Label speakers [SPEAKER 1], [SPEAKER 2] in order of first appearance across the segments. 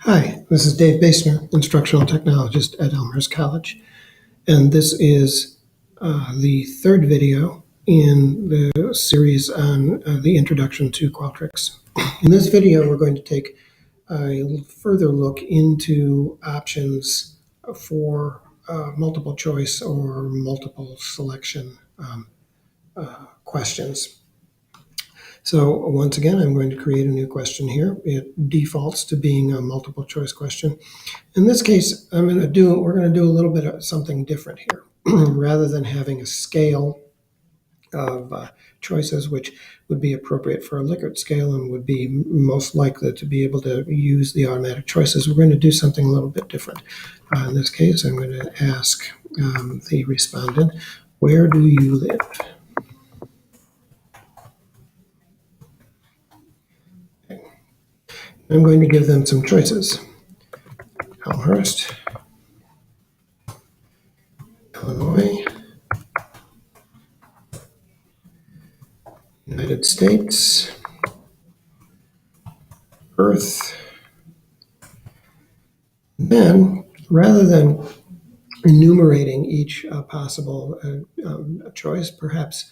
[SPEAKER 1] Hi, this is Dave Basner, instructional technologist at Elmhurst College, and this is the third video in the series on the introduction to Qualtrics. In this video, we're going to take a further look into options for multiple choice or multiple selection questions. So once again, I'm going to create a new question here. It defaults to being a multiple choice question. In this case, we're going to do a little bit of something different here. Rather than having a scale of choices, which would be appropriate for a Likert scale and would be most likely to be able to use the automatic choices, we're going to do something a little bit different. In this case, I'm going to ask the respondent, where do you live? I'm going to give them some choices. Elmhurst, Illinois, United States, Earth. Then, rather than enumerating each possible choice, perhaps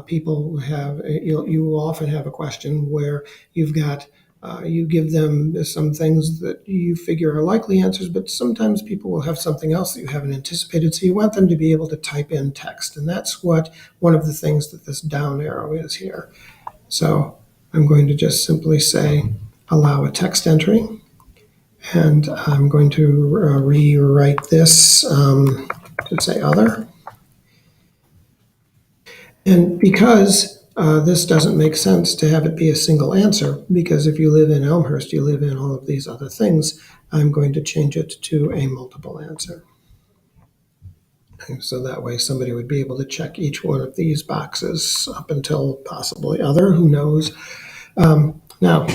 [SPEAKER 1] people have, you will often have a question where you've got, you give them some things that you figure are likely answers, but sometimes people will have something else that you haven't anticipated, so you want them to be able to type in text, and that's what one of the things that this down arrow is here. So I'm going to just simply say, allow a text entry. And I'm going to rewrite this to say other. And because this doesn't make sense to have it be a single answer, because if you live in Elmhurst, you live in all of these other things, I'm going to change it to a multiple answer. And so that way somebody would be able to check each one of these boxes up until possibly other, who knows. Now,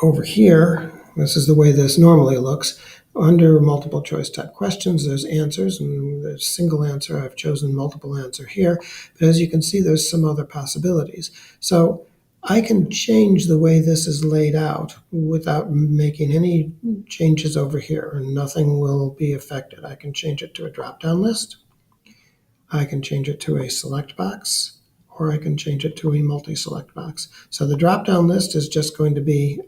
[SPEAKER 1] over here, this is the way this normally looks. Under multiple choice type questions, there's answers, and there's single answer. I've chosen multiple answer here. But as you can see, there's some other possibilities. So I can change the way this is laid out without making any changes over here, and nothing will be affected. I can change it to a drop-down list. I can change it to a select box, or I can change it to a multi-select box. So the drop-down list is just going to be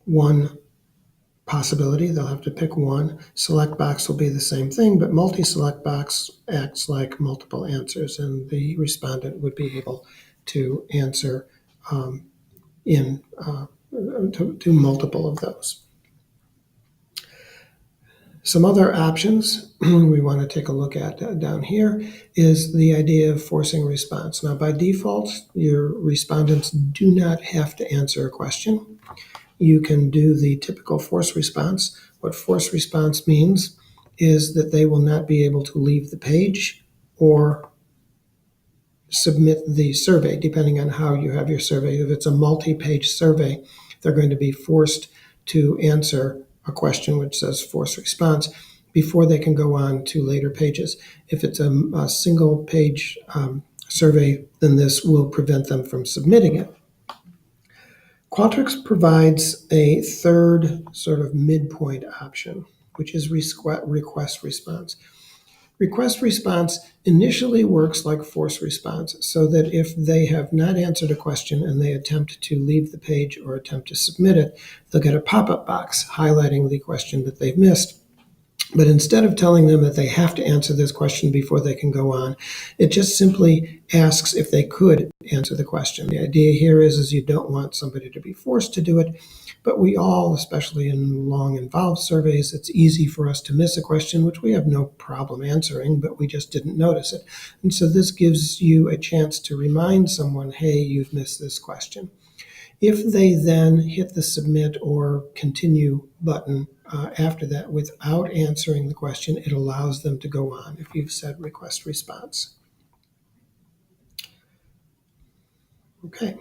[SPEAKER 1] one possibility. They'll have to pick one. Select box will be the same thing, but multi-select box acts like multiple answers, and the respondent would be able to answer to multiple of those. Some other options we want to take a look at down here is the idea of forcing response. Now, by default, your respondents do not have to answer a question. You can do the typical force response. What force response means is that they will not be able to leave the page or submit the survey, depending on how you have your survey. If it's a multi-page survey, they're going to be forced to answer a question which says force response before they can go on to later pages. If it's a single page survey, then this will prevent them from submitting it. Qualtrics provides a third sort of midpoint option, which is request response. Request response initially works like force response, so that if they have not answered a question and they attempt to leave the page or attempt to submit it, they'll get a pop-up box highlighting the question that they've missed. But instead of telling them that they have to answer this question before they can go on, it just simply asks if they could answer the question. The idea here is you don't want somebody to be forced to do it, but we all, especially in long involved surveys, it's easy for us to miss a question, which we have no problem answering, but we just didn't notice it. And so this gives you a chance to remind someone, hey, you've missed this question. If they then hit the submit or continue button after that without answering the question, it allows them to go on if you've said request response. Okay.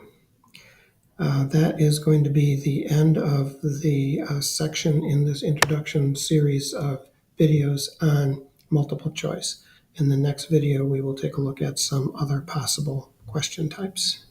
[SPEAKER 1] That is going to be the end of the section in this introduction series of videos on multiple choice. In the next video, we will take a look at some other possible question types.